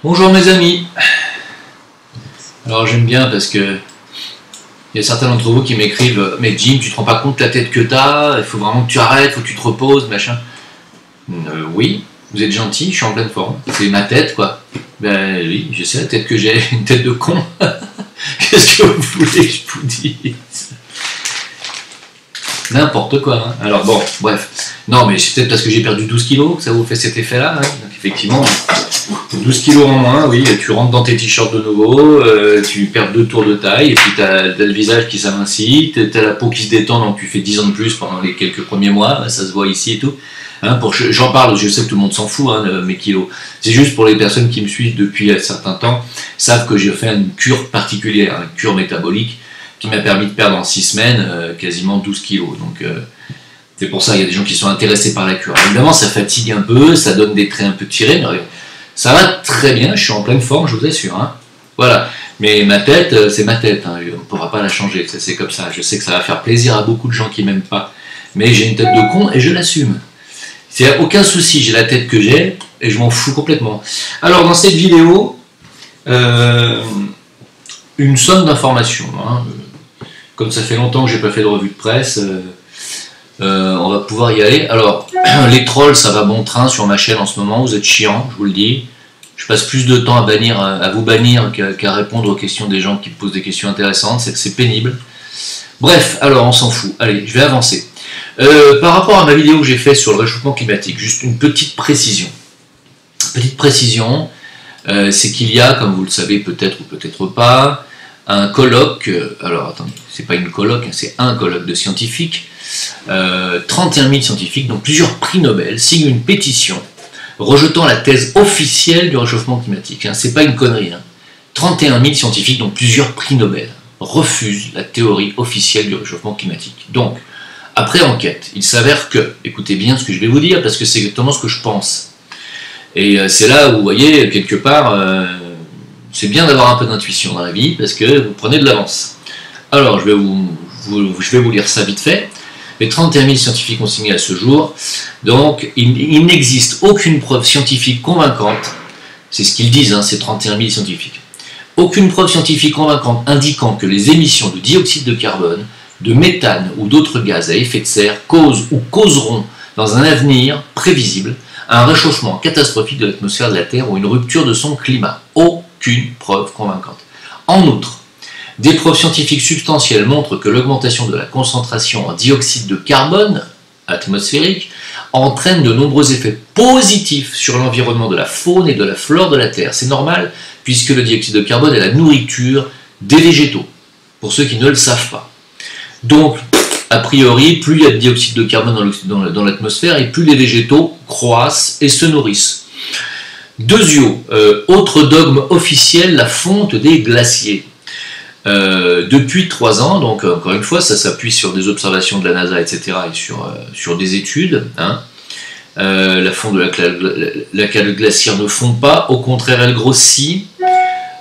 Bonjour mes amis. Alors j'aime bien parce que il y a certains d'entre vous qui m'écrivent mais Jim, tu te rends pas compte de la tête que t'as, il faut vraiment que tu arrêtes, il faut que tu te reposes, machin. Oui, vous êtes gentil, je suis en pleine forme. C'est ma tête quoi. Ben oui, je sais la tête que j'ai, une tête de con. Qu'est-ce que vous voulez que je vous dise? N'importe quoi, hein. Alors bon, bref. Non mais c'est peut-être parce que j'ai perdu 12 kilos que ça vous fait cet effet-là, hein. Donc effectivement, 12 kilos en moins, oui, tu rentres dans tes t-shirts de nouveau, tu perds 2 tours de taille, et puis t'as le visage qui s'amincit, t'as la peau qui se détend, donc tu fais 10 ans de plus pendant les quelques premiers mois, ça se voit ici et tout. Hein, j'en parle, je sais que tout le monde s'en fout, hein, de mes kilos. C'est juste pour les personnes qui me suivent depuis un certain temps, savent que j'ai fait une cure particulière, une cure métabolique, qui m'a permis de perdre en 6 semaines quasiment 12 kilos. Donc c'est pour ça qu'il y a des gens qui sont intéressés par la cure. Évidemment, ça fatigue un peu, ça donne des traits un peu tirés, mais ça va très bien, je suis en pleine forme, je vous assure. Hein. Voilà. Mais ma tête, c'est ma tête, hein. On ne pourra pas la changer, c'est comme ça. Je sais que ça va faire plaisir à beaucoup de gens qui ne m'aiment pas, mais j'ai une tête de con et je l'assume. C'est aucun souci, j'ai la tête que j'ai et je m'en fous complètement. Alors dans cette vidéo, une somme d'informations. Hein. Comme ça fait longtemps que j'ai pas fait de revue de presse, on va pouvoir y aller. Alors, les trolls, ça va bon train sur ma chaîne en ce moment, vous êtes chiants, je vous le dis. Je passe plus de temps à vous bannir qu'à répondre aux questions des gens qui me posent des questions intéressantes, c'est que c'est pénible. Bref, alors on s'en fout. Allez, je vais avancer. Par rapport à ma vidéo que j'ai faite sur le réchauffement climatique, juste une petite précision. C'est qu'il y a, comme vous le savez peut-être ou peut-être pas, un colloque, alors attendez, c'est pas une colloque, c'est un colloque de scientifiques, 31 000 scientifiques, donc plusieurs prix Nobel, signent une pétition rejetant la thèse officielle du réchauffement climatique. Hein, c'est pas une connerie. Hein. 31 000 scientifiques, donc plusieurs prix Nobel, refusent la théorie officielle du réchauffement climatique. Donc, après enquête, il s'avère que, écoutez bien ce que je vais vous dire, parce que c'est exactement ce que je pense. Et c'est là où, vous voyez, quelque part, c'est bien d'avoir un peu d'intuition dans la vie, parce que vous prenez de l'avance. Alors, je vais vous lire ça vite fait. Les 31 000 scientifiques ont signé à ce jour. Donc, il n'existe aucune preuve scientifique convaincante, c'est ce qu'ils disent, hein, ces 31 000 scientifiques, aucune preuve scientifique convaincante indiquant que les émissions de dioxyde de carbone, de méthane ou d'autres gaz à effet de serre causent ou causeront, dans un avenir prévisible, un réchauffement catastrophique de l'atmosphère de la Terre ou une rupture de son climat. Aucune preuve convaincante. En outre, des preuves scientifiques substantielles montrent que l'augmentation de la concentration en dioxyde de carbone atmosphérique entraîne de nombreux effets positifs sur l'environnement de la faune et de la flore de la Terre. C'est normal, puisque le dioxyde de carbone est la nourriture des végétaux, pour ceux qui ne le savent pas. Donc, a priori, plus il y a de dioxyde de carbone dans l'atmosphère, et plus les végétaux croissent et se nourrissent. Deuxièmement, autre dogme officiel, la fonte des glaciers. Depuis 3 ans, donc encore une fois, ça s'appuie sur des observations de la NASA, etc., et sur des études. Hein. La fonte de la calotte glaciaire ne fond pas, au contraire, elle grossit,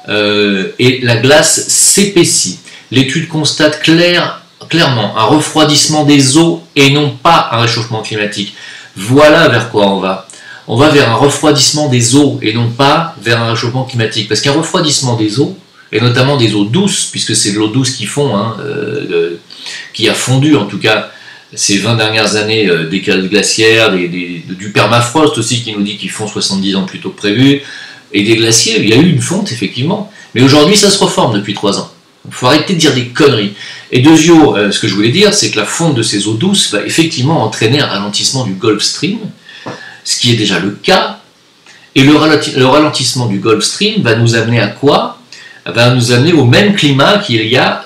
et la glace s'épaissit. L'étude constate clairement un refroidissement des eaux et non pas un réchauffement climatique. Voilà vers quoi on va. On va vers un refroidissement des eaux et non pas vers un réchauffement climatique. Parce qu'un refroidissement des eaux, et notamment des eaux douces, puisque c'est de l'eau douce qui fond, hein, qui a fondu en tout cas ces 20 dernières années, des calottes glaciaires, du permafrost aussi qui nous dit qu'ils font 70 ans plus tôt que prévu, et des glaciers, il y a eu une fonte effectivement, mais aujourd'hui ça se reforme depuis 3 ans. Il faut arrêter de dire des conneries. Et deuxièmement, ce que je voulais dire, c'est que la fonte de ces eaux douces va effectivement entraîner un ralentissement du Gulf Stream, ce qui est déjà le cas, et le ralentissement du Gulf Stream va nous amener à quoi? Va nous amener au même climat qu'il y a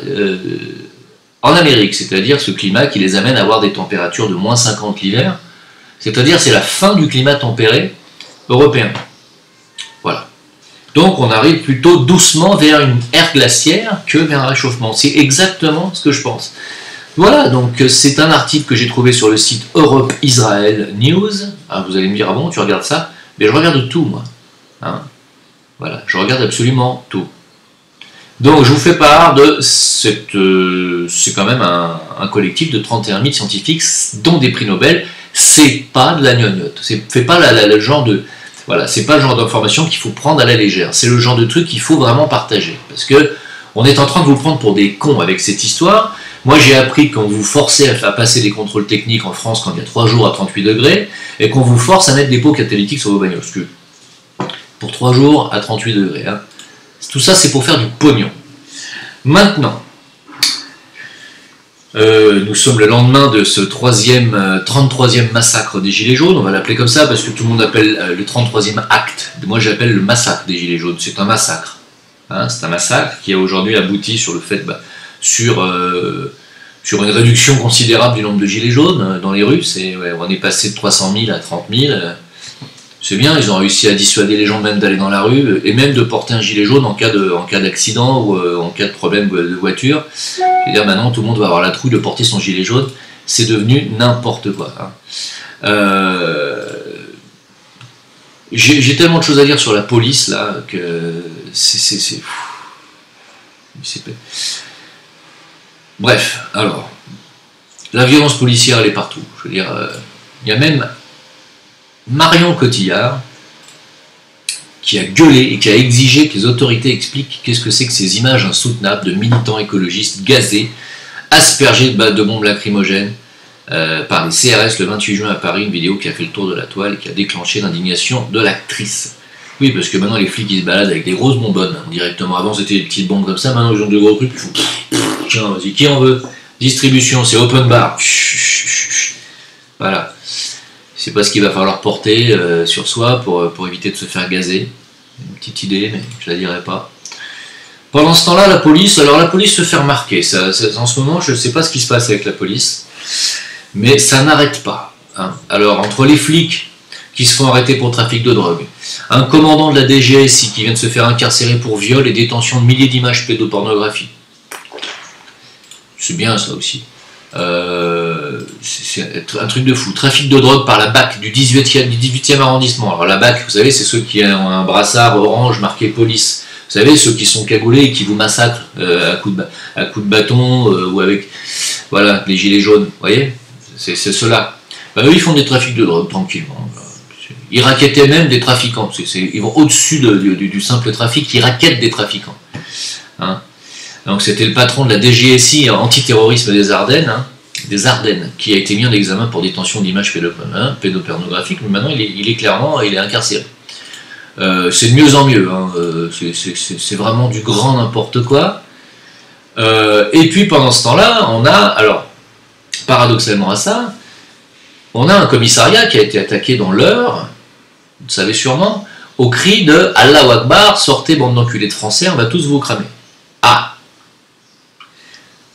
en Amérique, c'est-à-dire ce climat qui les amène à avoir des températures de moins 50 l'hiver, c'est-à-dire c'est la fin du climat tempéré européen. Voilà. Donc on arrive plutôt doucement vers une ère glaciaire que vers un réchauffement. C'est exactement ce que je pense. Voilà, donc c'est un article que j'ai trouvé sur le site Europe Israel News. Ah, vous allez me dire, ah bon, tu regardes ça? Mais je regarde tout, moi. Hein, voilà, je regarde absolument tout. Donc je vous fais part de c'est quand même un collectif de 31 000 scientifiques, dont des prix Nobel. C'est pas de la gnognotte. C'est pas le genre Voilà, c'est pas le genre d'information qu'il faut prendre à la légère. C'est le genre de truc qu'il faut vraiment partager. Parce que on est en train de vous prendre pour des cons avec cette histoire. Moi, j'ai appris qu'on vous forçait à passer des contrôles techniques en France quand il y a 3 jours à 38 degrés, et qu'on vous force à mettre des pots catalytiques sur vos bagnoles. Parce que pour 3 jours à 38 degrés, hein. Tout ça, c'est pour faire du pognon. Maintenant, nous sommes le lendemain de ce 33e massacre des Gilets jaunes. On va l'appeler comme ça parce que tout le monde appelle le 33e acte. Moi, j'appelle le massacre des Gilets jaunes. C'est un massacre. Hein, c'est un massacre qui a aujourd'hui abouti sur le fait, sur une réduction considérable du nombre de Gilets jaunes dans les rues. On est passé de 300 000 à 30 000. C'est bien, ils ont réussi à dissuader les gens même d'aller dans la rue et même de porter un gilet jaune en cas d'accident ou en cas de problème de voiture. C'est-à-dire maintenant tout le monde va avoir la trouille de porter son gilet jaune. C'est devenu n'importe quoi. Hein. J'ai tellement de choses à dire sur la police là que c'est bref, alors la violence policière elle est partout. Je veux dire, il y a même Marion Cotillard qui a gueulé et qui a exigé que les autorités expliquent qu'est-ce que c'est que ces images insoutenables de militants écologistes gazés, aspergés de bombes lacrymogènes par les CRS le 28 juin à Paris, une vidéo qui a fait le tour de la toile et qui a déclenché l'indignation de l'actrice. Oui, parce que maintenant les flics ils se baladent avec des grosses bonbonnes directement. Avant c'était des petites bombes comme ça, maintenant ils ont de gros trucs. Tiens, vas-y, qui en veut? Distribution, c'est open bar. Voilà. C'est pas ce qu'il va falloir porter sur soi pour éviter de se faire gazer. Une petite idée, mais je la dirai pas. Pendant ce temps-là, la police se fait remarquer. En ce moment, je ne sais pas ce qui se passe avec la police, mais ça n'arrête pas. Hein. Alors, entre les flics qui se font arrêter pour trafic de drogue, un commandant de la DGSI qui vient de se faire incarcérer pour viol et détention de milliers d'images pédopornographie. C'est bien ça aussi. C'est un truc de fou. Trafic de drogue par la BAC du 18e arrondissement. Alors la BAC, vous savez, c'est ceux qui ont un brassard orange marqué police. Vous savez, ceux qui sont cagoulés et qui vous massacrent à coups de bâton ou avec voilà, les gilets jaunes. Vous voyez, c'est ceux-là. Eux, ils font des trafics de drogue tranquillement. Ils raquettaient même des trafiquants. Ils vont au-dessus du simple trafic, ils raquettent des trafiquants. Hein. Donc c'était le patron de la DGSI antiterrorisme des Ardennes, qui a été mis en examen pour détention d'images pédopornographiques, mais maintenant il est incarcéré. C'est de mieux en mieux, hein. C'est vraiment du grand n'importe quoi. Et puis pendant ce temps-là, on a, alors paradoxalement à ça, on a un commissariat qui a été attaqué dans l'Eure, vous le savez sûrement, au cri de Allahu Akbar, sortez bande d'enculés de Français, on va tous vous cramer. Ah!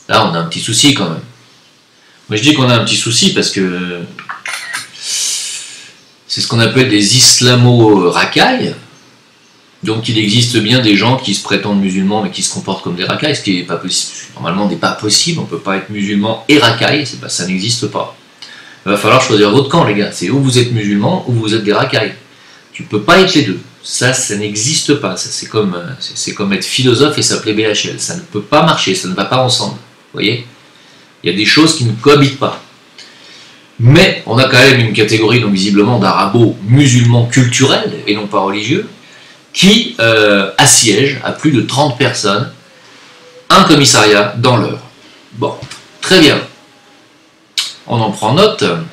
Là, on a un petit souci quand même. Moi, je dis qu'on a un petit souci parce que c'est ce qu'on appelle des islamo-racailles. Donc, il existe bien des gens qui se prétendent musulmans mais qui se comportent comme des racailles, ce qui est pas possible. Normalement, n'est pas possible. On ne peut pas être musulman et racaille. Ça n'existe pas. Il va falloir choisir votre camp, les gars. C'est où vous êtes musulman ou vous êtes des racailles. Tu ne peux pas être les deux. Ça n'existe pas. C'est comme être philosophe et s'appeler BHL. Ça ne peut pas marcher. Ça ne va pas ensemble. Vous voyez, il y a des choses qui ne cohabitent pas. Mais on a quand même une catégorie, donc visiblement, d'arabo-musulmans culturels, et non pas religieux, qui assiègent à plus de 30 personnes un commissariat dans l'Eure. Bon, très bien. On en prend note. Hein.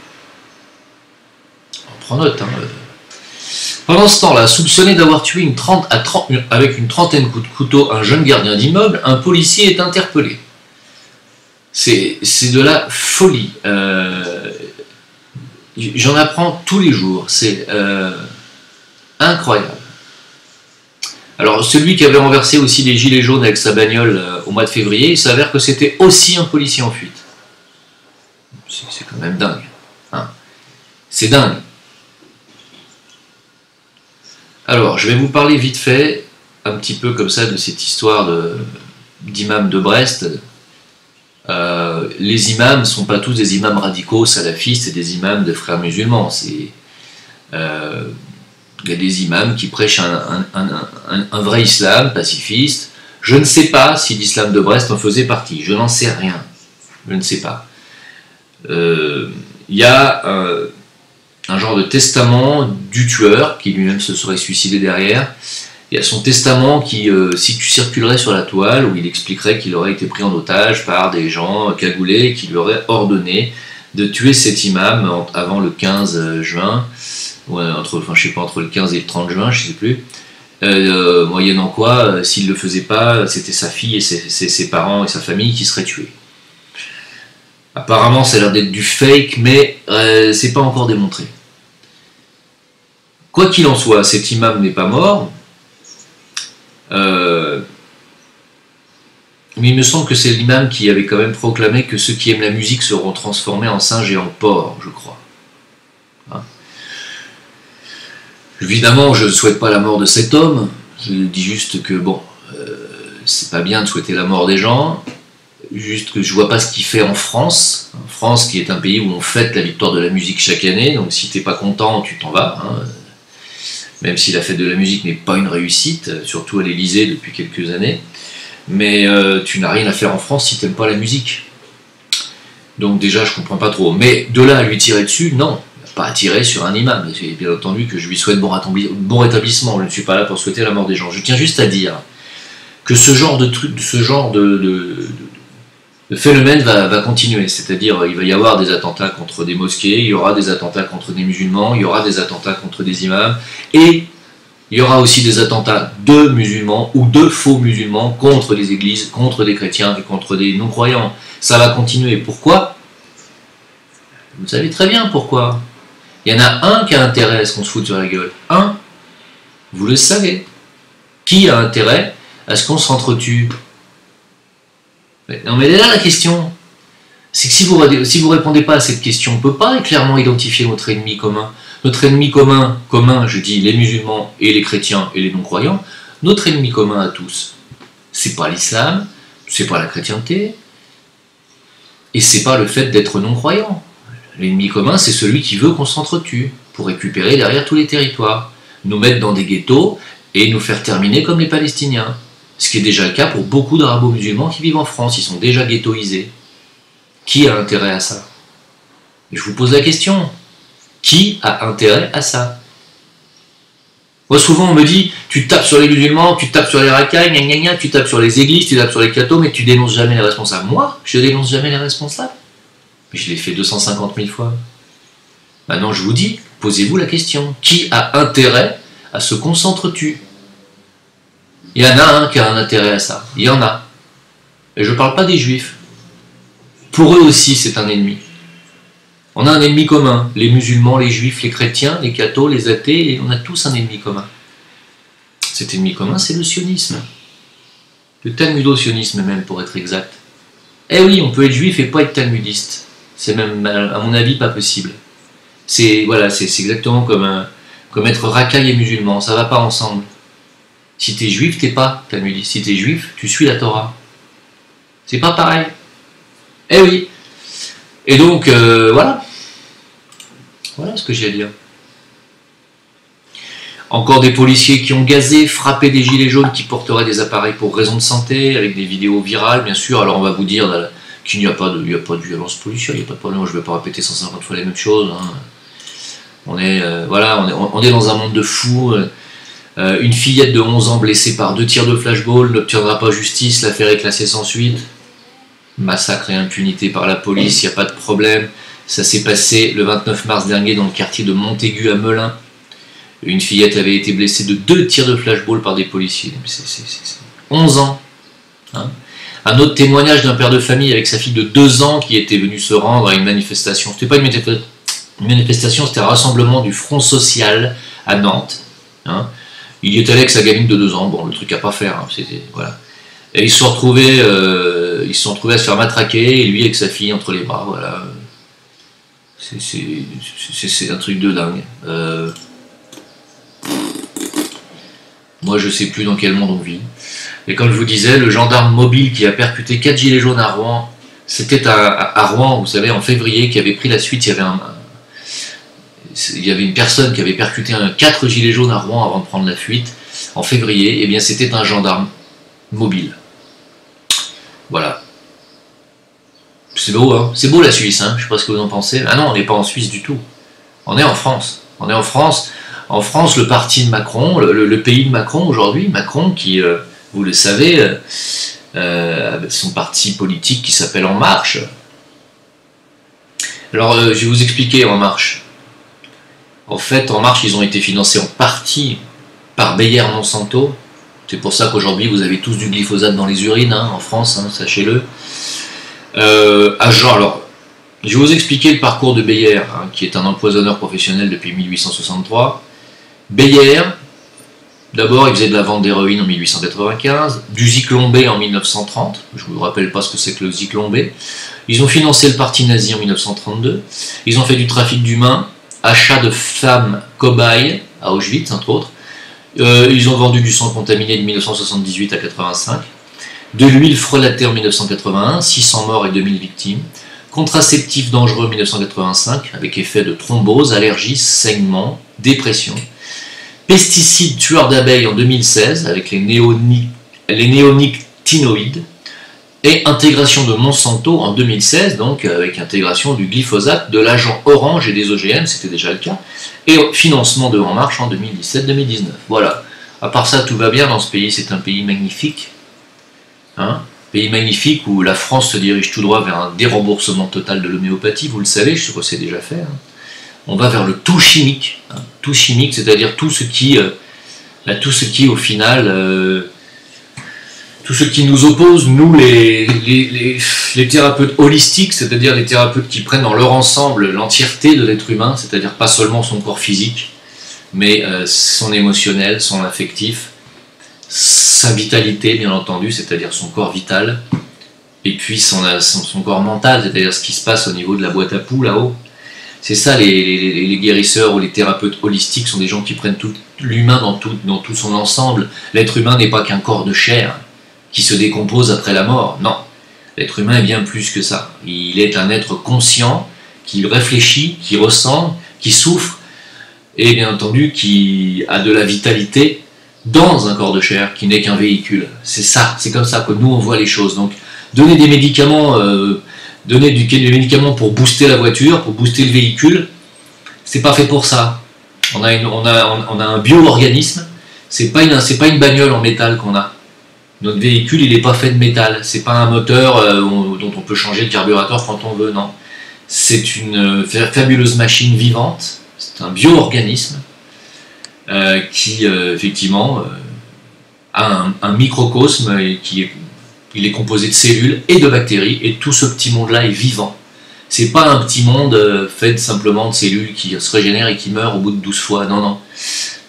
Pendant ce temps-là, soupçonné d'avoir tué avec une trentaine de coups de couteau un jeune gardien d'immeuble, un policier est interpellé. C'est de la folie. J'en apprends tous les jours. C'est incroyable. Alors, celui qui avait renversé aussi les gilets jaunes avec sa bagnole au mois de février, il s'avère que c'était aussi un policier en fuite. C'est quand même dingue. Hein. C'est dingue. Alors, je vais vous parler vite fait, un petit peu comme ça, de cette histoire d'imam de Brest. Les imams ne sont pas tous des imams radicaux, salafistes et des imams de frères musulmans. Il y a des imams qui prêchent un vrai islam pacifiste. Je ne sais pas si l'islam de Brest en faisait partie, je n'en sais rien. Je ne sais pas. Il y a un genre de testament du tueur, qui lui-même se serait suicidé derrière. Il y a son testament qui, si tu circulerais sur la toile, où il expliquerait qu'il aurait été pris en otage par des gens cagoulés qui lui auraient ordonné de tuer cet imam avant le 15 juin, enfin je sais pas, entre le 15 et le 30 juin, je sais plus. Moyennant quoi, s'il le faisait pas, c'était sa fille et ses parents et sa famille qui seraient tués. Apparemment, ça a l'air d'être du fake, mais c'est pas encore démontré. Quoi qu'il en soit, cet imam n'est pas mort. Mais il me semble que c'est l'imam qui avait quand même proclamé que ceux qui aiment la musique seront transformés en singes et en porcs, je crois. Hein? Évidemment, je ne souhaite pas la mort de cet homme. Je dis juste que, bon, c'est pas bien de souhaiter la mort des gens. Juste que je vois pas ce qu'il fait en France. En France, qui est un pays où on fête la victoire de la musique chaque année. Donc si t'es pas content, tu t'en vas. Hein. Même si la fête de la musique n'est pas une réussite, surtout à l'Élysée depuis quelques années. Mais tu n'as rien à faire en France si tu n'aimes pas la musique. Donc déjà, je comprends pas trop. Mais de là à lui tirer dessus, non. Pas à tirer sur un imam. Bien entendu que je lui souhaite bon rétablissement. Je ne suis pas là pour souhaiter la mort des gens. Je tiens juste à dire que ce genre de truc, le phénomène va continuer. C'est-à-dire, il va y avoir des attentats contre des mosquées, il y aura des attentats contre des musulmans, il y aura des attentats contre des imams, et il y aura aussi des attentats de musulmans ou de faux musulmans contre les églises, contre des chrétiens et contre des non-croyants. Ça va continuer. Pourquoi? Vous savez très bien pourquoi. Il y en a un qui a intérêt à ce qu'on se foute sur la gueule. Un. Vous le savez. Qui a intérêt à ce qu'on s'entretue? Non mais là la question. C'est que si vous répondez pas à cette question, on ne peut pas clairement identifier notre ennemi commun. Notre ennemi commun, je dis les musulmans et les chrétiens et les non-croyants, notre ennemi commun à tous, c'est pas l'islam, c'est pas la chrétienté, et c'est pas le fait d'être non-croyant. L'ennemi commun, c'est celui qui veut qu'on s'entretue, pour récupérer derrière tous les territoires, nous mettre dans des ghettos et nous faire terminer comme les Palestiniens. Ce qui est déjà le cas pour beaucoup d'arabo-musulmans qui vivent en France, ils sont déjà ghettoisés. Qui a intérêt à ça? Et je vous pose la question. Qui a intérêt à ça? Moi, souvent, on me dit, tu tapes sur les musulmans, tu tapes sur les racailles, gna gna gna, tu tapes sur les églises, tu tapes sur les cathos, mais tu dénonces jamais les responsables. Moi, je dénonce jamais les responsables. Mais je l'ai fait 250 000 fois. Maintenant, je vous dis, posez-vous la question. Qui a intérêt à ce qu'on s'entretue? Il y en a un qui a un intérêt à ça. Il y en a. Et je ne parle pas des juifs. Pour eux aussi, c'est un ennemi. On a un ennemi commun. Les musulmans, les juifs, les chrétiens, les cathos, les athées, et on a tous un ennemi commun. Cet ennemi commun, c'est le sionisme. Le talmudo-sionisme même, pour être exact. Eh oui, on peut être juif et pas être talmudiste. C'est même, à mon avis, pas possible. C'est exactement comme être racaille et musulman. Ça va pas ensemble. Si t'es juif, t'es pas talmudiste. Si t'es juif, tu suis la Torah. C'est pas pareil. Eh oui. Et donc, voilà. Voilà ce que j'ai à dire. Encore des policiers qui ont gazé, frappé des gilets jaunes qui porteraient des appareils pour raison de santé, avec des vidéos virales, bien sûr. Alors on va vous dire qu'il n'y a pas de violence policière, il n'y a pas de problème, je ne vais pas répéter 150 fois les mêmes choses. Hein. On est dans un monde de fous. Une fillette de 11 ans blessée par 2 tirs de flashball n'obtiendra pas justice, l'affaire est classée sans suite. Massacre et impunité par la police, il n'y a pas de problème. Ça s'est passé le 29 mars dernier dans le quartier de Montaigu à Melun. Une fillette avait été blessée de 2 tirs de flashball par des policiers. C'est 11 ans. Hein. Un autre témoignage d'un père de famille avec sa fille de 2 ans qui était venu se rendre à une manifestation. C'était pas une manifestation, c'était un rassemblement du Front Social à Nantes. Hein. Il y est allé avec sa gamine de 2 ans. Bon, le truc à pas faire. Hein. Voilà. Et ils se sont retrouvés à se faire matraquer, et lui avec sa fille entre les bras. Voilà. C'est un truc de dingue. Moi, je sais plus dans quel monde on vit. Et comme je vous disais, le gendarme mobile qui a percuté 4 gilets jaunes à Rouen, c'était à Rouen, vous savez, en février, qui avait pris la suite. Il y avait une personne qui avait percuté 4 gilets jaunes à Rouen avant de prendre la fuite, en février. Et bien, c'était un gendarme mobile. Voilà. C'est beau, hein. C'est beau la Suisse, hein. Je sais pas ce que vous en pensez. Ah non, on n'est pas en Suisse du tout. On est en France. On est en France. En France, le parti de Macron, le pays de Macron aujourd'hui, Macron qui, vous le savez, son parti politique qui s'appelle En Marche. Alors, je vais vous expliquer En Marche. En fait, En Marche, ils ont été financés en partie par Bayer Monsanto. C'est pour ça qu'aujourd'hui, vous avez tous du glyphosate dans les urines, hein, en France, hein, sachez-le. Alors, je vais vous expliquer le parcours de Bayer, hein, qui est un empoisonneur professionnel depuis 1863. Bayer, d'abord, il faisait de la vente d'héroïne en 1895, du Zyklon B en 1930. Je ne vous rappelle pas ce que c'est que le Zyklon B. Ils ont financé le parti nazi en 1932. Ils ont fait du trafic d'humains, achat de femmes cobayes à Auschwitz, entre autres. Ils ont vendu du sang contaminé de 1978 à 85, de l'huile frelatée en 1981, 600 morts et 2000 victimes, contraceptifs dangereux en 1985, avec effet de thrombose, allergie, saignement, dépression, pesticides tueurs d'abeilles en 2016, avec les néonicotinoïdes, et intégration de Monsanto en 2016, donc avec intégration du glyphosate, de l'agent orange et des OGM, c'était déjà le cas, et financement de En Marche en 2017-2019. Voilà. À part ça, tout va bien dans ce pays, c'est un pays magnifique. Hein, pays magnifique où la France se dirige tout droit vers un déremboursement total de l'homéopathie, vous le savez, je sais que c'est déjà fait. Hein. On va vers le tout chimique, hein, tout chimique, c'est-à-dire tout ce qui au final... tout ce qui nous oppose, nous les thérapeutes holistiques, c'est-à-dire les thérapeutes qui prennent dans leur ensemble l'entièreté de l'être humain, c'est-à-dire pas seulement son corps physique, mais son émotionnel, son affectif, sa vitalité bien entendu, c'est-à-dire son corps vital, et puis son corps mental, c'est-à-dire ce qui se passe au niveau de la boîte à pouls là-haut. C'est ça, les guérisseurs ou les thérapeutes holistiques sont des gens qui prennent tout l'humain dans tout son ensemble. L'être humain n'est pas qu'un corps de chair qui se décompose après la mort. Non, l'être humain est bien plus que ça. Il est un être conscient, qui réfléchit, qui ressent, qui souffre, et bien entendu qui a de la vitalité dans un corps de chair qui n'est qu'un véhicule. C'est ça, c'est comme ça que nous on voit les choses. Donc donner des médicaments, des médicaments pour booster la voiture, pour booster le véhicule, c'est pas fait pour ça. On a un bio-organisme, c'est pas une bagnole en métal qu'on a. Notre véhicule, il n'est pas fait de métal. C'est pas un moteur dont on peut changer le carburateur quand on veut, non. C'est une fabuleuse machine vivante. C'est un bio-organisme qui, effectivement, a un microcosme et il est composé de cellules et de bactéries. Et tout ce petit monde-là est vivant. C'est pas un petit monde fait simplement de cellules qui se régénèrent et qui meurent au bout de 12 fois. Non, non.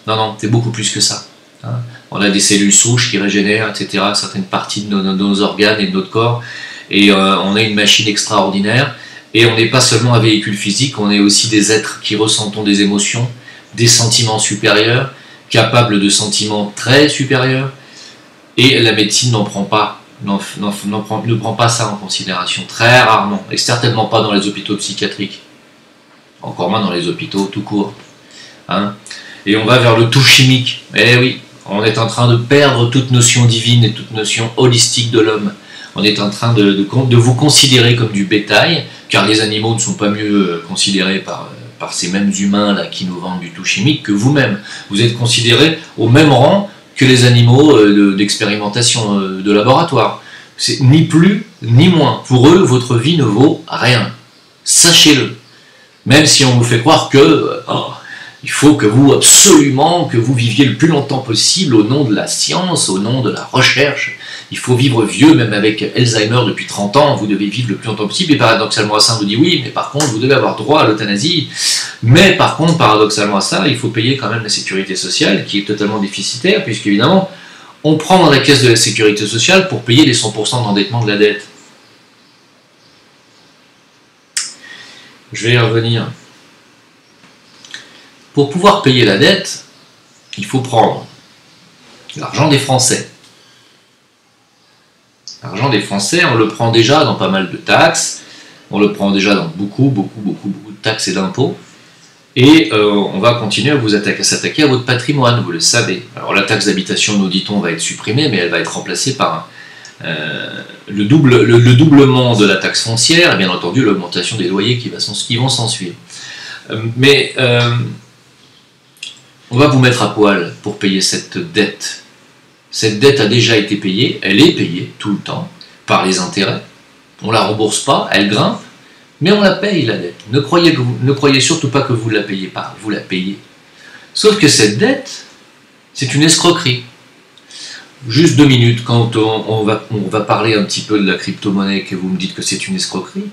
Non, non, c'est beaucoup plus que ça. Hein. On a des cellules souches qui régénèrent, etc., certaines parties de nos organes et de notre corps, et on a une machine extraordinaire, et on n'est pas seulement un véhicule physique, on est aussi des êtres qui ressentons des émotions, des sentiments supérieurs, capables de sentiments très supérieurs, et la médecine ne prend pas ça en considération, très rarement, et certainement pas dans les hôpitaux psychiatriques, encore moins dans les hôpitaux tout court. Hein. Et on va vers le tout chimique, eh oui. On est en train de perdre toute notion divine et toute notion holistique de l'homme. On est en train de vous considérer comme du bétail, car les animaux ne sont pas mieux considérés par ces mêmes humains là qui nous vendent du tout chimique que vous-même. Vous êtes considérés au même rang que les animaux d'expérimentation de laboratoire. C'est ni plus ni moins. Pour eux, votre vie ne vaut rien. Sachez-le. Même si on vous fait croire que... il faut que vous, absolument, que vous viviez le plus longtemps possible au nom de la science, au nom de la recherche. Il faut vivre vieux, même avec Alzheimer depuis 30 ans, vous devez vivre le plus longtemps possible. Et paradoxalement à ça, on vous dit oui, mais par contre, vous devez avoir droit à l'euthanasie. Mais par contre, paradoxalement à ça, il faut payer quand même la sécurité sociale, qui est totalement déficitaire, puisqu'évidemment, on prend dans la caisse de la sécurité sociale pour payer les 100% d'endettement de la dette. Je vais y revenir. Pour pouvoir payer la dette, il faut prendre l'argent des Français. L'argent des Français, on le prend déjà dans pas mal de taxes, on le prend déjà dans beaucoup de taxes et d'impôts, et on va continuer à s'attaquer à votre patrimoine, vous le savez. Alors la taxe d'habitation, nous dit-on, va être supprimée, mais elle va être remplacée par le doublement de la taxe foncière, et bien entendu l'augmentation des loyers qui vont s'en suivre. On va vous mettre à poil pour payer cette dette. Cette dette a déjà été payée, elle est payée tout le temps par les intérêts. On ne la rembourse pas, elle grimpe, mais on la paye la dette. Ne croyez surtout pas que vous ne la payez pas, vous la payez. Sauf que cette dette, c'est une escroquerie. Juste 2 minutes, quand on va parler un petit peu de la crypto-monnaie, que vous me dites que c'est une escroquerie.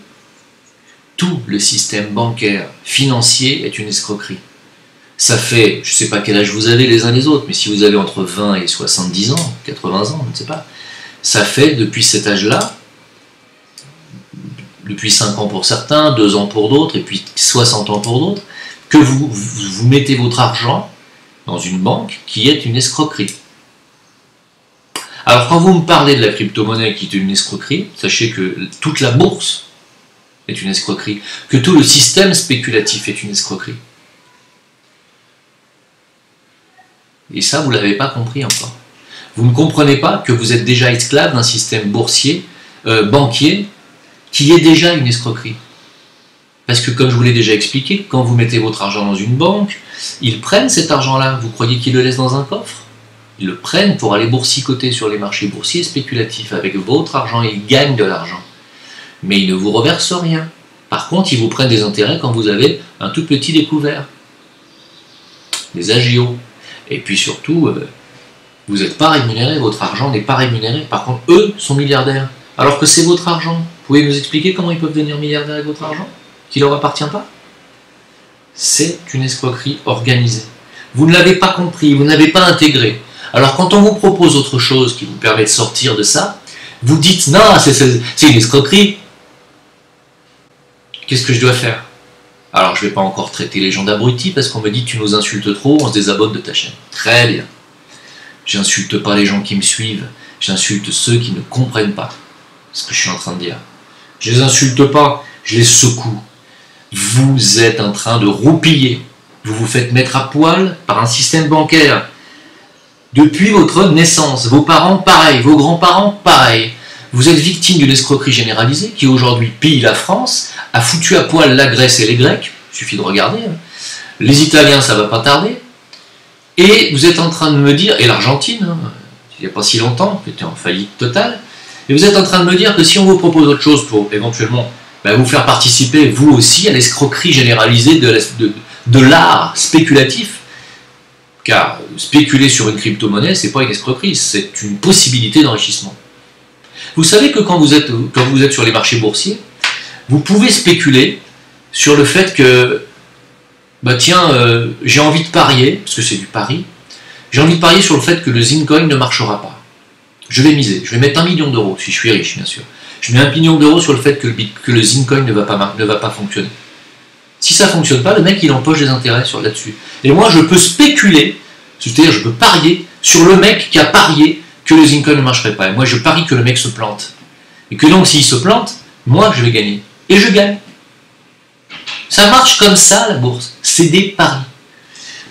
Tout le système bancaire, financier est une escroquerie. Ça fait, je ne sais pas quel âge vous avez les uns les autres, mais si vous avez entre 20 et 70 ans, 80 ans, je ne sais pas, ça fait depuis cet âge-là, depuis 5 ans pour certains, 2 ans pour d'autres, et puis 60 ans pour d'autres, que vous mettez votre argent dans une banque qui est une escroquerie. Alors quand vous me parlez de la crypto-monnaie qui est une escroquerie, sachez que toute la bourse est une escroquerie, que tout le système spéculatif est une escroquerie. Et ça, vous ne l'avez pas compris encore. Vous ne comprenez pas que vous êtes déjà esclave d'un système boursier, banquier, qui est déjà une escroquerie. Parce que comme je vous l'ai déjà expliqué, quand vous mettez votre argent dans une banque, ils prennent cet argent-là. Vous croyez qu'ils le laissent dans un coffre? Ils le prennent pour aller boursicoter sur les marchés boursiers spéculatifs. Avec votre argent, ils gagnent de l'argent. Mais ils ne vous reversent rien. Par contre, ils vous prennent des intérêts quand vous avez un tout petit découvert. Des agios. Et puis surtout, vous n'êtes pas rémunéré, votre argent n'est pas rémunéré. Par contre, eux sont milliardaires. Alors que c'est votre argent. Vous pouvez nous expliquer comment ils peuvent devenir milliardaires avec votre argent? Qui ne leur appartient pas? C'est une escroquerie organisée. Vous ne l'avez pas compris, vous n'avez pas intégré. Alors quand on vous propose autre chose qui vous permet de sortir de ça, vous dites non, c'est une escroquerie. Qu'est-ce que je dois faire? Alors je ne vais pas encore traiter les gens d'abrutis parce qu'on me dit tu nous insultes trop, on se désabonne de ta chaîne. Très bien. J'insulte pas les gens qui me suivent, j'insulte ceux qui ne comprennent pas ce que je suis en train de dire. Je les insulte pas, je les secoue. Vous êtes en train de roupiller, vous vous faites mettre à poil par un système bancaire. Depuis votre naissance, vos parents pareil, vos grands-parents pareil. Vous êtes victime d'une escroquerie généralisée qui aujourd'hui pille la France, a foutu à poil la Grèce et les Grecs, il suffit de regarder, les Italiens ça va pas tarder, et vous êtes en train de me dire, et l'Argentine, il n'y a pas si longtemps, qui était en faillite totale, et vous êtes en train de me dire que si on vous propose autre chose pour éventuellement vous faire participer vous aussi à l'escroquerie généralisée de l'art spéculatif, car spéculer sur une crypto-monnaie, c'est pas une escroquerie, c'est une possibilité d'enrichissement. Vous savez que quand vous êtes sur les marchés boursiers, vous pouvez spéculer sur le fait que, j'ai envie de parier, parce que c'est du pari, j'ai envie de parier sur le fait que le Zincoin ne marchera pas. Je vais miser, je vais mettre 1 million d'euros, si je suis riche bien sûr. Je mets 1 million d'euros sur le fait que le Zincoin ne va pas fonctionner. Si ça ne fonctionne pas, le mec il empoche des intérêts là-dessus. Et moi je peux spéculer, c'est-à-dire je peux parier sur le mec qui a parié que le Zincoin ne marcherait pas. Et moi je parie que le mec se plante. Et que donc s'il se plante, moi je vais gagner. Et je gagne. Ça marche comme ça la bourse. C'est des paris.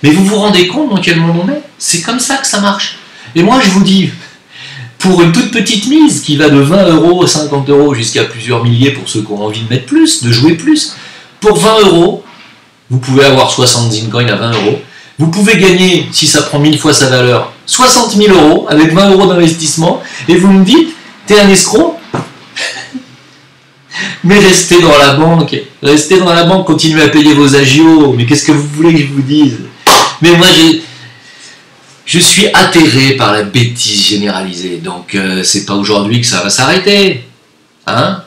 Mais vous vous rendez compte dans quel monde on est? C'est comme ça que ça marche. Et moi je vous dis, pour une toute petite mise qui va de 20 euros, 50 euros jusqu'à plusieurs milliers pour ceux qui ont envie de mettre plus, de jouer plus, pour 20 euros, vous pouvez avoir 60 Zincoin à 20 euros. Vous pouvez gagner, si ça prend 1000 fois sa valeur, 60 000 euros avec 20 euros d'investissement. Et vous me dites, t'es un escroc? Mais restez dans la banque, continuez à payer vos agios. Mais qu'est-ce que vous voulez que je vous dise? Mais moi, je suis atterré par la bêtise généralisée. Donc, c'est pas aujourd'hui que ça va s'arrêter. Hein?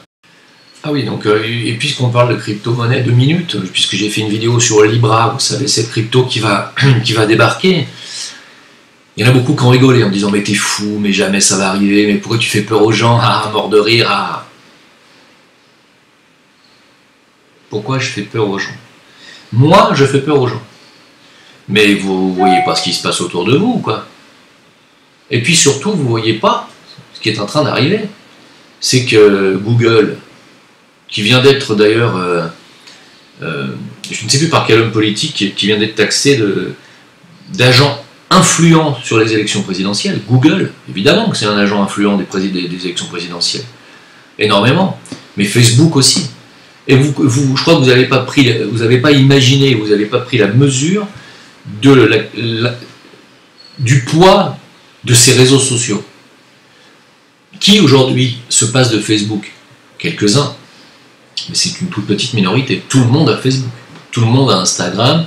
Ah oui, donc, et puisqu'on parle de crypto-monnaie 2 minutes, puisque j'ai fait une vidéo sur Libra, vous savez, cette crypto qui va débarquer, il y en a beaucoup qui ont rigolé en disant « Mais t'es fou, mais jamais ça va arriver, mais pourquoi tu fais peur aux gens? Ah, mort de rire, ah !» Pourquoi je fais peur aux gens? Moi, je fais peur aux gens. Mais vous voyez pas ce qui se passe autour de vous, quoi. Et puis surtout, vous voyez pas ce qui est en train d'arriver. C'est que Google, qui vient d'être d'ailleurs, je ne sais plus par quel homme politique, qui vient d'être taxé d'agent influent sur les élections présidentielles. Google, évidemment que c'est un agent influent des élections présidentielles. Énormément. Mais Facebook aussi. Et je crois que vous n'avez pas imaginé, vous n'avez pas pris la mesure du poids de ces réseaux sociaux. Qui aujourd'hui se passe de Facebook? Quelques-uns, mais c'est une toute petite minorité. Tout le monde a Facebook, tout le monde a Instagram,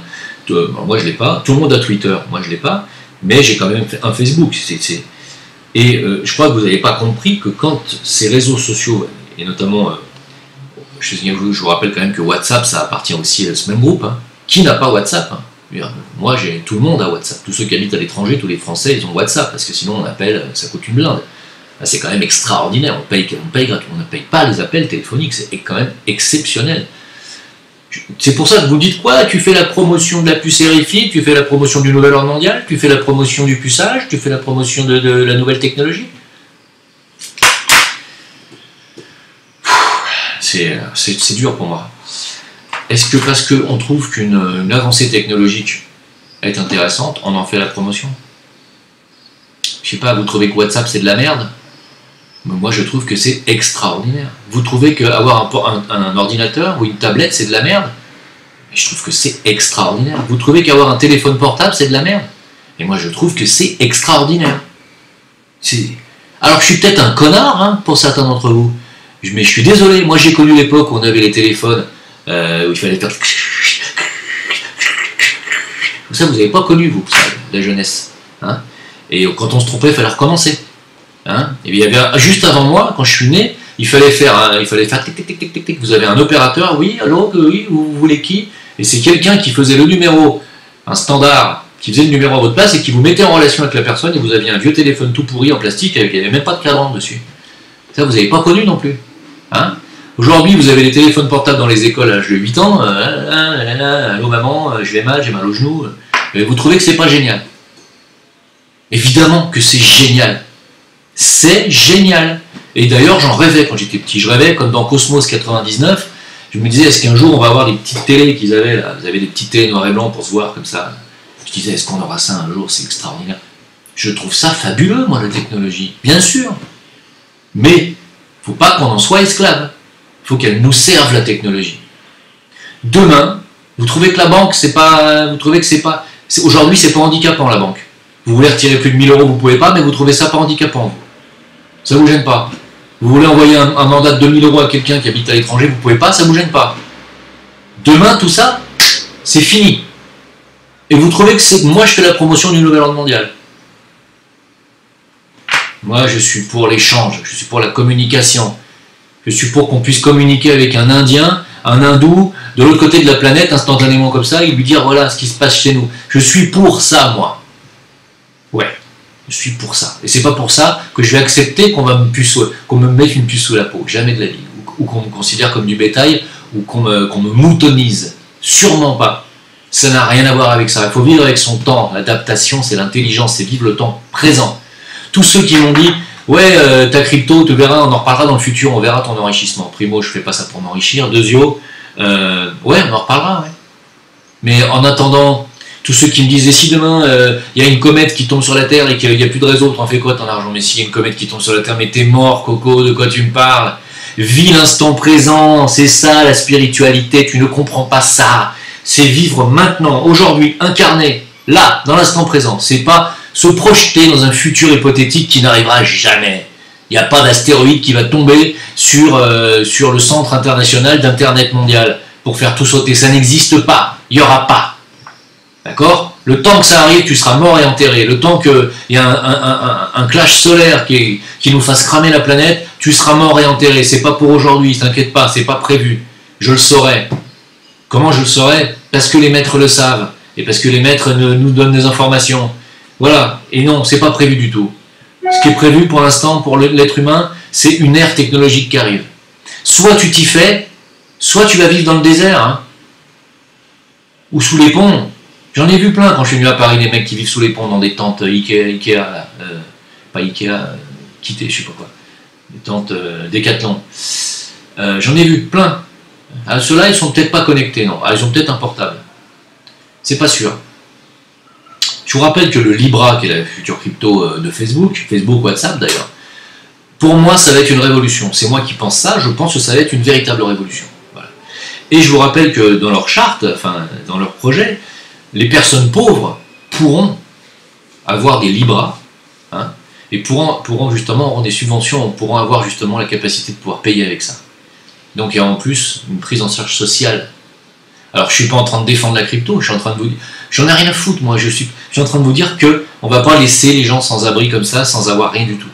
moi je l'ai pas, tout le monde a Twitter, moi je l'ai pas, mais j'ai quand même un Facebook. Et je crois que vous n'avez pas compris que quand ces réseaux sociaux, et notamment, je vous rappelle quand même que WhatsApp, ça appartient aussi à ce même groupe. Hein. Qui n'a pas WhatsApp, hein? Moi, tout le monde a WhatsApp. Tous ceux qui habitent à l'étranger, tous les Français, ils ont WhatsApp, parce que sinon on appelle, ça coûte une blinde. C'est quand même extraordinaire, on paye gratuitement, on ne paye pas les appels téléphoniques, c'est quand même exceptionnel. C'est pour ça que vous dites quoi? Tu fais la promotion de la puce RFI, tu fais la promotion du nouvel ordre mondial, tu fais la promotion du puçage, tu fais la promotion de la nouvelle technologie. C'est dur pour moi. Est-ce que parce qu'on trouve qu'une avancée technologique est intéressante, on en fait la promotion? Je sais pas, vous trouvez que WhatsApp c'est de la merde? Mais moi je trouve que c'est extraordinaire. Vous trouvez qu'avoir un ordinateur ou une tablette c'est de la merde? Mais je trouve que c'est extraordinaire. Vous trouvez qu'avoir un téléphone portable c'est de la merde? Et moi je trouve que c'est extraordinaire. Alors je suis peut-être un connard hein, pour certains d'entre vous, mais je suis désolé, moi j'ai connu l'époque où on avait les téléphones où il fallait faire... Ça vous n'avez pas connu vous, ça, la jeunesse. Hein, et quand on se trompait, il fallait recommencer. Hein, et il y avait juste avant moi, quand je suis né, il fallait faire tic tic tic tic tic tic. Vous avez un opérateur, oui, allô, oui, vous voulez qui? Et c'est quelqu'un qui faisait le numéro, un standard, qui faisait le numéro à votre place et qui vous mettait en relation avec la personne et vous aviez un vieux téléphone tout pourri en plastique avec il n'y avait même pas de cadran dessus. Ça vous n'avez pas connu non plus. Hein, aujourd'hui, vous avez des téléphones portables dans les écoles à l'âge de 8 ans, allô maman, je vais mal, j'ai mal au genou. Et vous trouvez que c'est pas génial? Évidemment que c'est génial. C'est génial. Et d'ailleurs, j'en rêvais quand j'étais petit. Je rêvais, comme dans Cosmos 99, je me disais, est-ce qu'un jour on va avoir des petites télés qu'ils avaient là? Vous avez des petites télés noir et blanc pour se voir comme ça. Je disais, est-ce qu'on aura ça un jour? C'est extraordinaire. Je trouve ça fabuleux, moi, la technologie. Bien sûr. Mais, il ne faut pas qu'on en soit esclave. Il faut qu'elle nous serve, la technologie. Demain, vous trouvez que la banque, c'est pas... Vous trouvez que c'est pas... Aujourd'hui, c'est pas handicapant, la banque. Vous voulez retirer plus de 1000 euros, vous ne pouvez pas, mais vous trouvez ça pas handicapant, vous. Ça ne vous gêne pas. Vous voulez envoyer un mandat de 2000 euros à quelqu'un qui habite à l'étranger, vous ne pouvez pas, ça ne vous gêne pas. Demain, tout ça, c'est fini. Et vous trouvez que moi, je fais la promotion du nouvel ordre mondial. Moi, je suis pour l'échange, je suis pour la communication. Je suis pour qu'on puisse communiquer avec un Indien, un Hindou, de l'autre côté de la planète, instantanément comme ça, et lui dire, voilà ce qui se passe chez nous. Je suis pour ça, moi. Ouais, je suis pour ça. Et c'est pas pour ça que je vais accepter qu'on me mette une puce sous la peau. Jamais de la vie. Ou qu'on me considère comme du bétail, ou qu'on me moutonise. Sûrement pas. Ça n'a rien à voir avec ça. Il faut vivre avec son temps. L'adaptation, c'est l'intelligence, c'est vivre le temps présent. Tous ceux qui m'ont dit, ouais, ta crypto, tu verras, on en reparlera dans le futur, on verra ton enrichissement. Primo, je fais pas ça pour m'enrichir. Deuxio, ouais, on en reparlera, ouais. Mais en attendant, tous ceux qui me disent, et si demain, il y a une comète qui tombe sur la Terre et qu'il n'y a plus de réseau, t'en fais quoi ton argent? Mais s'il y a une comète qui tombe sur la Terre, mais t'es mort, Coco, de quoi tu me parles? Vis l'instant présent, c'est ça la spiritualité, tu ne comprends pas ça. C'est vivre maintenant, aujourd'hui, incarné, là, dans l'instant présent. C'est pas se projeter dans un futur hypothétique qui n'arrivera jamais. Il n'y a pas d'astéroïde qui va tomber sur le centre international d'Internet mondial pour faire tout sauter. Ça n'existe pas. Il n'y aura pas. D'accord? Le temps que ça arrive, tu seras mort et enterré. Le temps qu'il y a un clash solaire qui nous fasse cramer la planète, tu seras mort et enterré. C'est pas pour aujourd'hui, t'inquiète pas, c'est pas prévu. Je le saurai. Comment je le saurai? Parce que les maîtres le savent. Et parce que les maîtres nous donnent des informations. Voilà. Et non, c'est pas prévu du tout. Ce qui est prévu pour l'instant, pour l'être humain, c'est une ère technologique qui arrive. Soit tu t'y fais, soit tu vas vivre dans le désert. Hein, ou sous les ponts. J'en ai vu plein quand je suis venu à Paris, des mecs qui vivent sous les ponts dans des tentes Ikea là, pas Ikea, quitté, je sais pas quoi, des tentes Décathlon. J'en ai vu plein. Ceux-là, ils sont peut-être pas connectés, non. Ils ont peut-être un portable. C'est pas sûr. Je vous rappelle que le Libra, qui est la future crypto de Facebook, WhatsApp d'ailleurs, pour moi, ça va être une révolution. C'est moi qui pense ça, je pense que ça va être une véritable révolution. Voilà. Et je vous rappelle que dans leur charte, enfin dans leur projet, les personnes pauvres pourront avoir des libras, hein, et pourront justement avoir des subventions, pourront avoir justement la capacité de pouvoir payer avec ça. Donc il y a en plus une prise en charge sociale. Alors je suis pas en train de défendre la crypto, je suis en train de vous dire, j'en ai rien à foutre, moi je suis en train de vous dire que on va pas laisser les gens sans abri comme ça, sans avoir rien du tout.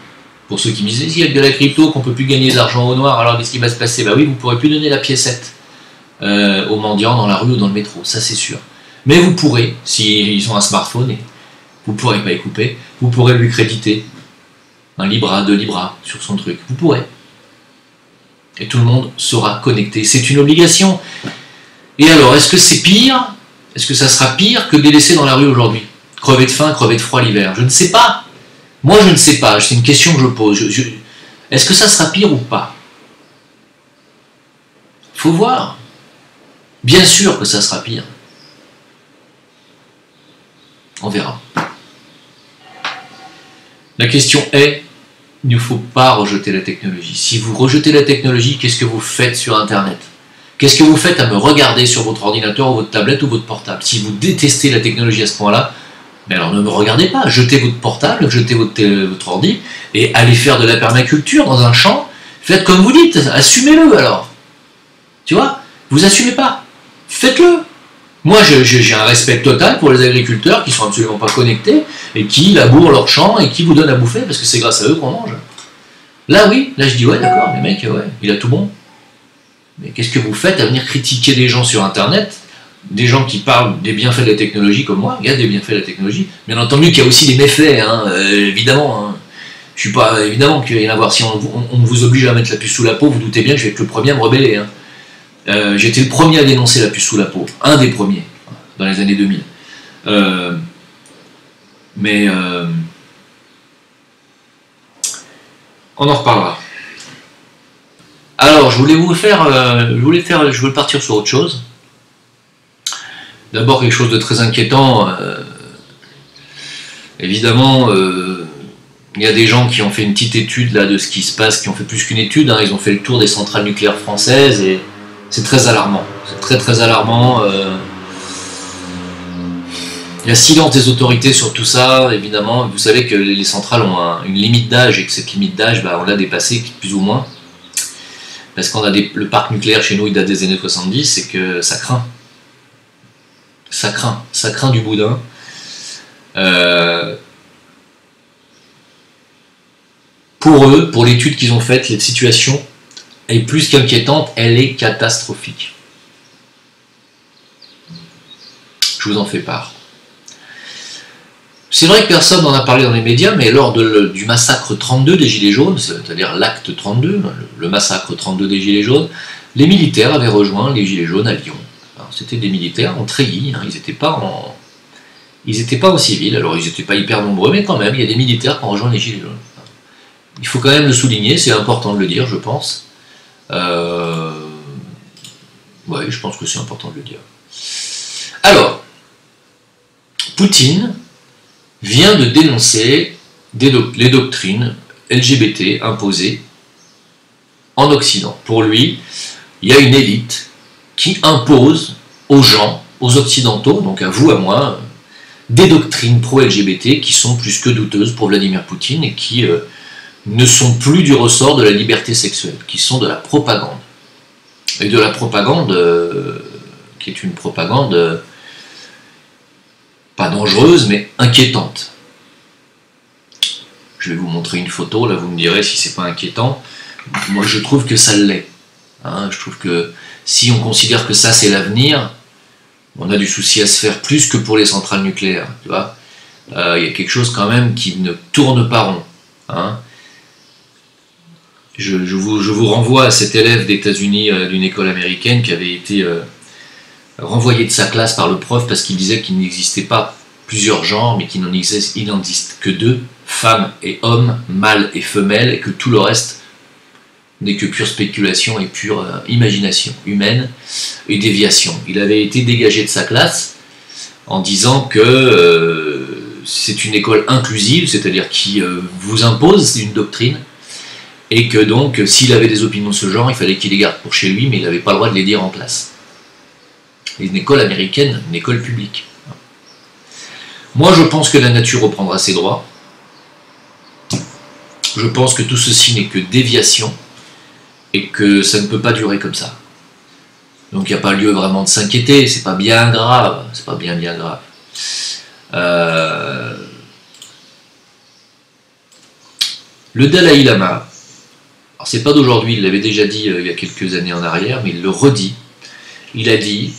Pour ceux qui me disent, il y a de la crypto, qu'on peut plus gagner de l'argent au noir, alors qu'est-ce qui va se passer? Bah oui, vous pourrez plus donner la piécette aux mendiants dans la rue ou dans le métro, ça c'est sûr. Mais vous pourrez, s'ils ont un smartphone, et vous pourrez pas y couper, vous pourrez lui créditer un Libra, 2 Libras sur son truc, vous pourrez. Et tout le monde sera connecté, c'est une obligation. Et alors, est-ce que c'est pire? Est-ce que ça sera pire que de les laisser dans la rue aujourd'hui? Crever de faim, crever de froid l'hiver? Je ne sais pas. Moi, je ne sais pas. C'est une question que je pose. Est-ce que ça sera pire ou pas? Il faut voir. Bien sûr que ça sera pire. On verra. La question est, il ne faut pas rejeter la technologie. Si vous rejetez la technologie, qu'est-ce que vous faites sur Internet? Qu'est-ce que vous faites à me regarder sur votre ordinateur ou votre tablette ou votre portable? Si vous détestez la technologie à ce point-là, mais alors ne me regardez pas, jetez votre portable, jetez votre ordi et allez faire de la permaculture dans un champ. Faites comme vous dites, assumez-le alors. Tu vois? Vous assumez pas. Faites-le. Moi, j'ai un respect total pour les agriculteurs qui sont absolument pas connectés et qui labourent leur champ et qui vous donnent à bouffer parce que c'est grâce à eux qu'on mange. Là, oui, là je dis ouais, d'accord, les mecs, ouais, il a tout bon. Mais qu'est-ce que vous faites à venir critiquer des gens sur Internet, des gens qui parlent des bienfaits de la technologie comme moi? Il y a des bienfaits de la technologie. Bien entendu qu'il y a aussi des méfaits, hein, évidemment. Hein. Je suis pas évidemment qu'il va y en avoir. Si on vous oblige à mettre la puce sous la peau, vous doutez bien que je vais être le premier à me rebeller. Hein. J'étais le premier à dénoncer la puce sous la peau, un des premiers, dans les années 2000. Mais on en reparlera. Alors, je voulais partir sur autre chose. D'abord, quelque chose de très inquiétant. Évidemment, il y a des gens qui ont fait une petite étude là de ce qui se passe, qui ont fait plus qu'une étude. Hein, ils ont fait le tour des centrales nucléaires françaises et c'est très alarmant. C'est très très alarmant. Il y a silence des autorités sur tout ça, évidemment. Vous savez que les centrales ont une limite d'âge et que cette limite d'âge, bah, on l'a dépassée plus ou moins. Parce qu'on a le parc nucléaire chez nous, il date des années 70, et que ça craint. Ça craint du boudin. Pour eux, pour l'étude qu'ils ont faite, la situation est plus qu'inquiétante, elle est catastrophique. Je vous en fais part. C'est vrai que personne n'en a parlé dans les médias, mais lors du massacre 32 des Gilets jaunes, c'est-à-dire l'acte 32, le massacre 32 des Gilets jaunes, les militaires avaient rejoint les Gilets jaunes à Lyon. C'était des militaires en treillis, hein, ils n'étaient pas en civil, alors ils n'étaient pas hyper nombreux, mais quand même, il y a des militaires qui ont rejoint les Gilets jaunes. Il faut quand même le souligner, c'est important de le dire, je pense. Oui, je pense que c'est important de le dire. Alors, Poutine vient de dénoncer les doctrines LGBT imposées en Occident. Pour lui, il y a une élite qui impose aux gens, aux Occidentaux, donc à vous, à moi, des doctrines pro-LGBT qui sont plus que douteuses pour Vladimir Poutine et qui ne sont plus du ressort de la liberté sexuelle, qui sont de la propagande. Et de la propagande qui est une propagande pas dangereuse, mais inquiétante. Je vais vous montrer une photo, là vous me direz si c'est pas inquiétant. Moi je trouve que ça l'est. Hein, je trouve que si on considère que ça c'est l'avenir, on a du souci à se faire plus que pour les centrales nucléaires. Tu vois, y a quelque chose quand même qui ne tourne pas rond. Hein. Je vous renvoie à cet élève des États-Unis d'une école américaine qui avait été renvoyé de sa classe par le prof parce qu'il disait qu'il n'existait pas plusieurs genres, mais qu'il n'en existe que deux, femmes et hommes, mâles et femelles, et que tout le reste n'est que pure spéculation et pure imagination humaine et déviation. Il avait été dégagé de sa classe en disant que c'est une école inclusive, c'est-à-dire qui vous impose une doctrine, et que donc s'il avait des opinions de ce genre, il fallait qu'il les garde pour chez lui, mais il n'avait pas le droit de les dire en classe. Et une école américaine, une école publique. Moi, je pense que la nature reprendra ses droits. Je pense que tout ceci n'est que déviation et que ça ne peut pas durer comme ça. Donc il n'y a pas lieu vraiment de s'inquiéter, c'est pas bien grave, c'est pas bien grave. Le Dalai Lama, alors c'est pas d'aujourd'hui, il l'avait déjà dit il y a quelques années en arrière, mais il le redit. Il a dit,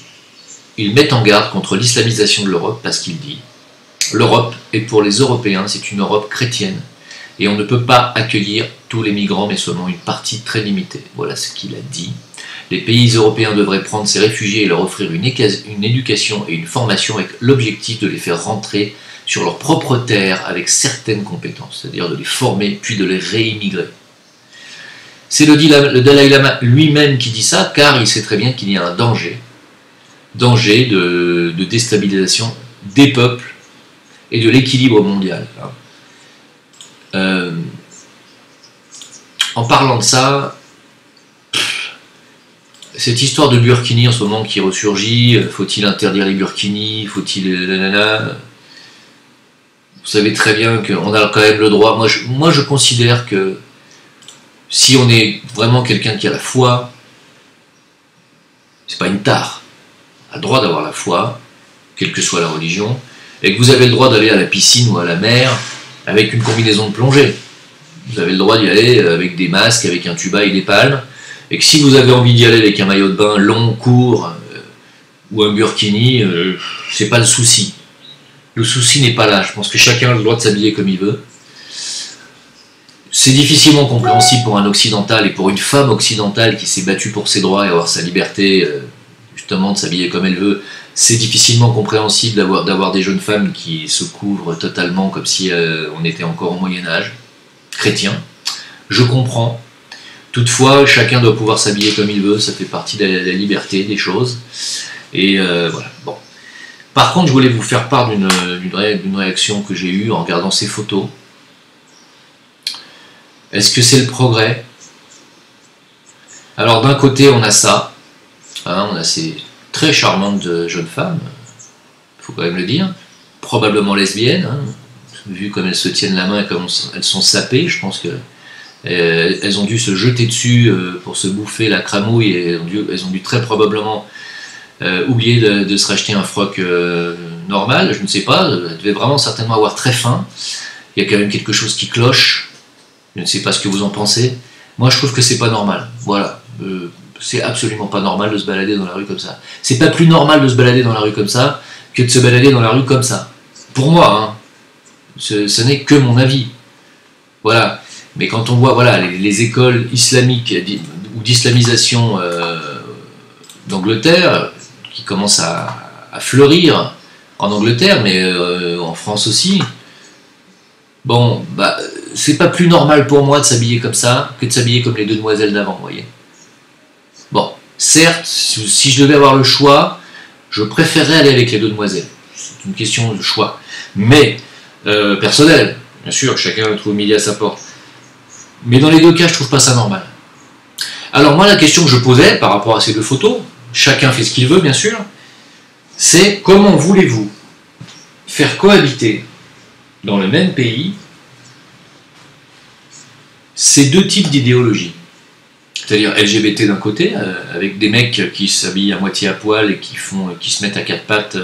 il met en garde contre l'islamisation de l'Europe parce qu'il dit, l'Europe est pour les Européens, c'est une Europe chrétienne. Et on ne peut pas accueillir tous les migrants, mais seulement une partie très limitée. Voilà ce qu'il a dit. Les pays européens devraient prendre ces réfugiés et leur offrir une éducation et une formation avec l'objectif de les faire rentrer sur leur propre terre avec certaines compétences, c'est-à-dire de les former puis de les réimmigrer. C'est le Dalai Lama lui-même qui dit ça, car il sait très bien qu'il y a un danger de déstabilisation des peuples et de l'équilibre mondial. En parlant de ça, cette histoire de burkini en ce moment qui ressurgit, faut-il interdire les burkinis, faut-il... Vous savez très bien qu'on a quand même le droit. Moi, je considère que si on est vraiment quelqu'un qui a la foi, c'est pas une tare. On a le droit d'avoir la foi, quelle que soit la religion, et que vous avez le droit d'aller à la piscine ou à la mer avec une combinaison de plongée. Vous avez le droit d'y aller avec des masques, avec un tuba et des palmes, et que si vous avez envie d'y aller avec un maillot de bain long, court, ou un burkini, c'est pas le souci. Le souci n'est pas là. Je pense que chacun a le droit de s'habiller comme il veut. C'est difficilement compréhensible pour un occidental et pour une femme occidentale qui s'est battue pour ses droits et avoir sa liberté, justement, de s'habiller comme elle veut. C'est difficilement compréhensible d'avoir des jeunes femmes qui se couvrent totalement comme si on était encore au Moyen-Âge, chrétien. Je comprends. Toutefois, chacun doit pouvoir s'habiller comme il veut, ça fait partie de la liberté des choses. Et voilà. Bon. Par contre, je voulais vous faire part d'une réaction que j'ai eue en regardant ces photos. Est-ce que c'est le progrès? Alors d'un côté, on a ça. Hein, on a ces très charmantes jeunes femmes, il faut quand même le dire, probablement lesbiennes, hein, vu comme elles se tiennent la main et comme elles sont sapées, je pense qu'elles ont dû se jeter dessus pour se bouffer la cramouille et elles ont dû très probablement oublier de se racheter un froc normal, je ne sais pas, elles devaient vraiment certainement avoir très faim, il y a quand même quelque chose qui cloche, je ne sais pas ce que vous en pensez, moi je trouve que c'est pas normal, voilà. C'est absolument pas normal de se balader dans la rue comme ça. C'est pas plus normal de se balader dans la rue comme ça que de se balader dans la rue comme ça. Pour moi, hein, ce n'est que mon avis. Voilà. Mais quand on voit voilà, les écoles islamiques ou d'islamisation d'Angleterre, qui commencent à fleurir en Angleterre, mais en France aussi, bon, bah, c'est pas plus normal pour moi de s'habiller comme ça que de s'habiller comme les deux demoiselles d'avant, vous voyez. Bon, certes, si je devais avoir le choix, je préférerais aller avec les deux demoiselles. C'est une question de choix. Mais, personnel, bien sûr, chacun trouve midi à sa porte. Mais dans les deux cas, je trouve pas ça normal. Alors moi, la question que je posais par rapport à ces deux photos, chacun fait ce qu'il veut, bien sûr, c'est comment voulez-vous faire cohabiter dans le même pays ces deux types d'idéologies? C'est-à-dire LGBT d'un côté, avec des mecs qui s'habillent à moitié à poil et qui se mettent à quatre pattes,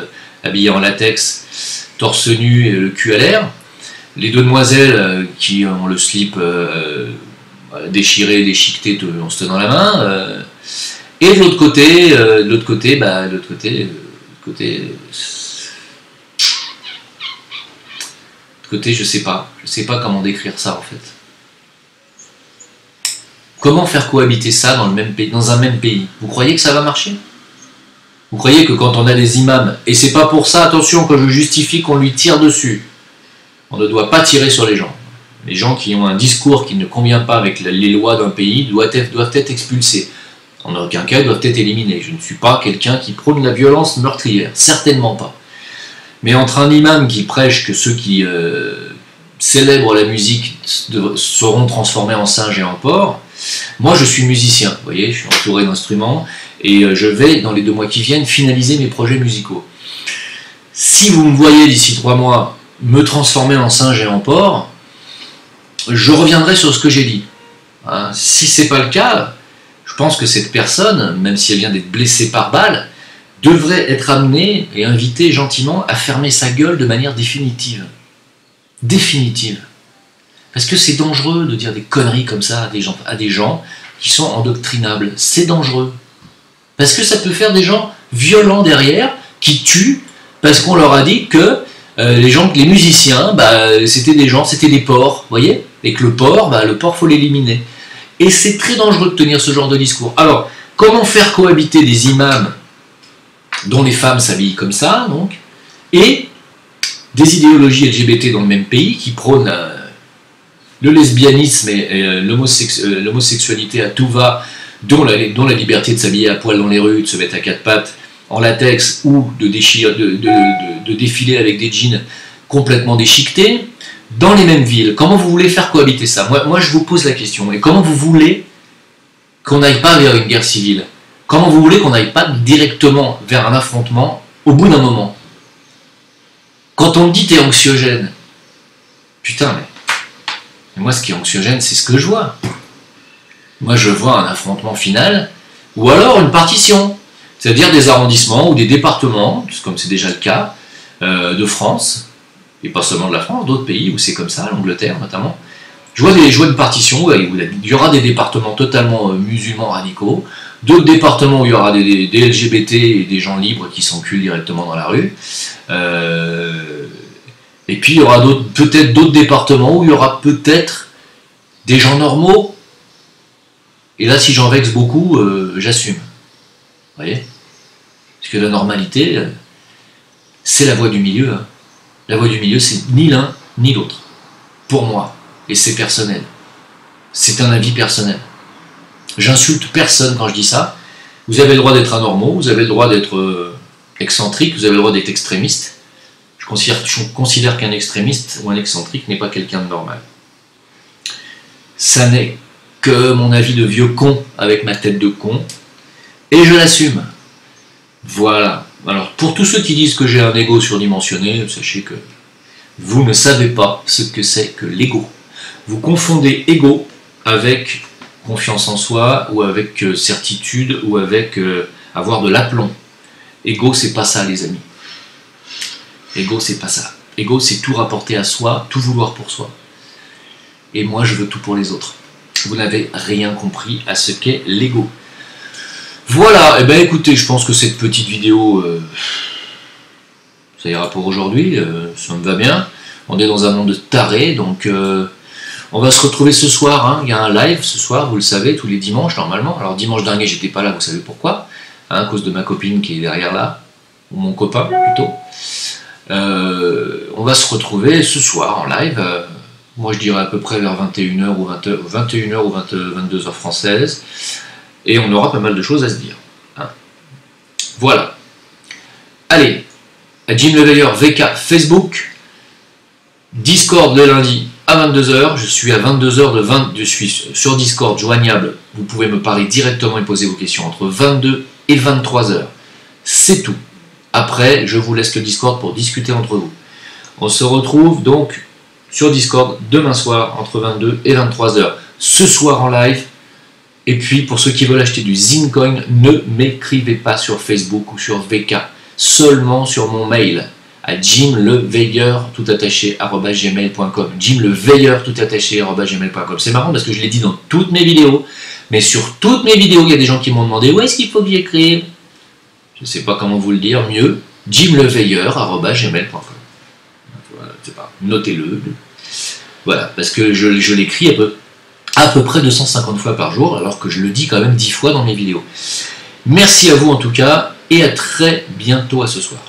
habillés en latex, torse nu et le cul à l'air. Les deux demoiselles qui ont le slip déchiré, déchiqueté, en se tenant la main. Et de l'autre côté, je sais pas comment décrire ça en fait. Comment faire cohabiter ça dans un même pays? Vous croyez que ça va marcher? Vous croyez que quand on a des imams, et c'est pas pour ça, attention, que je justifie qu'on lui tire dessus, on ne doit pas tirer sur les gens. Les gens qui ont un discours qui ne convient pas avec les lois d'un pays doivent être expulsés. En aucun cas, ils doivent être éliminés. Je ne suis pas quelqu'un qui prône la violence meurtrière, certainement pas. Mais entre un imam qui prêche que ceux qui célèbrent la musique seront transformés en singes et en porcs. Moi, je suis musicien, vous voyez, je suis entouré d'instruments, et je vais, dans les 2 mois qui viennent, finaliser mes projets musicaux. Si vous me voyez d'ici 3 mois me transformer en singe et en porc, je reviendrai sur ce que j'ai dit. Hein, si c'est pas le cas, je pense que cette personne, même si elle vient d'être blessée par balle, devrait être amenée et invitée gentiment à fermer sa gueule de manière définitive. Définitive. Parce que c'est dangereux de dire des conneries comme ça à des gens qui sont endoctrinables. C'est dangereux. Parce que ça peut faire des gens violents derrière, qui tuent, parce qu'on leur a dit que les musiciens, c'était des porcs, vous voyez? Et que le porc, faut l'éliminer. Et c'est très dangereux de tenir ce genre de discours. Alors, comment faire cohabiter des imams dont les femmes s'habillent comme ça, donc, et des idéologies LGBT dans le même pays qui prônent le lesbianisme et l'homosexualité à tout va, dont la liberté de s'habiller à poil dans les rues, de se mettre à 4 pattes en latex ou de défiler avec des jeans complètement déchiquetés, dans les mêmes villes. Comment vous voulez faire cohabiter ça? Moi, je vous pose la question. Et comment vous voulez qu'on n'aille pas vers une guerre civile? Comment vous voulez qu'on n'aille pas directement vers un affrontement au bout d'un moment? Quand on me dit t'es anxiogène, putain, mais moi ce qui est anxiogène, c'est ce que je vois. Moi je vois un affrontement final, ou alors une partition, c'est-à-dire des arrondissements ou des départements, comme c'est déjà le cas, de France, et pas seulement de la France, d'autres pays où c'est comme ça, l'Angleterre notamment. Je vois une partition où il y aura des départements totalement musulmans radicaux, d'autres départements où il y aura des LGBT et des gens libres qui s'enculent directement dans la rue. Et puis il y aura peut-être d'autres départements où il y aura peut-être des gens normaux. Et là, si j'en vexe beaucoup, j'assume. Vous voyez? Parce que la normalité, c'est la voie du milieu. Hein. La voie du milieu, c'est ni l'un ni l'autre. Pour moi. Et c'est personnel. C'est un avis personnel. J'insulte personne quand je dis ça. Vous avez le droit d'être anormaux, vous avez le droit d'être excentrique, vous avez le droit d'être extrémiste. Je considère qu'un extrémiste ou un excentrique n'est pas quelqu'un de normal. Ça n'est que mon avis de vieux con avec ma tête de con. Et je l'assume. Voilà. Alors, pour tous ceux qui disent que j'ai un ego surdimensionné, sachez que vous ne savez pas ce que c'est que l'ego. Vous confondez ego avec confiance en soi, ou avec certitude, ou avec avoir de l'aplomb. Ego, c'est pas ça, les amis. Ego, c'est pas ça. Ego, c'est tout rapporter à soi, tout vouloir pour soi. Et moi, je veux tout pour les autres. Vous n'avez rien compris à ce qu'est l'ego. Voilà, et ben écoutez, je pense que cette petite vidéo, ça ira pour aujourd'hui, ça me va bien. On est dans un monde de tarés, donc on va se retrouver ce soir, hein. Il y a un live ce soir, vous le savez, tous les dimanches normalement. Alors dimanche dernier, j'étais pas là, vous savez pourquoi, hein, à cause de ma copine qui est derrière là, ou mon copain plutôt. On va se retrouver ce soir en live, moi je dirais à peu près vers 21h ou 22h française, et on aura pas mal de choses à se dire. Hein. Voilà. Allez, à Jim Le Veilleur VK Facebook, Discord le lundi à 22h, je suis à 22h je suis sur Discord joignable, vous pouvez me parler directement et poser vos questions entre 22 et 23h. C'est tout. Après, je vous laisse le Discord pour discuter entre vous. On se retrouve donc sur Discord demain soir entre 22 et 23h. Ce soir en live. Et puis, pour ceux qui veulent acheter du Zincoin, ne m'écrivez pas sur Facebook ou sur VK. Seulement sur mon mail à jimleveilleur @gmail.com. jimleveilleur @gmail.com. C'est marrant parce que je l'ai dit dans toutes mes vidéos. Mais sur toutes mes vidéos, il y a des gens qui m'ont demandé où est-ce qu'il faut que j'écrive. Je ne sais pas comment vous le dire mieux, jimleveilleur@gmail.com. Voilà, je sais pas, notez-le. Voilà, parce que je l'écris à peu près 250 fois par jour, alors que je le dis quand même 10 fois dans mes vidéos. Merci à vous en tout cas, et à très bientôt à ce soir.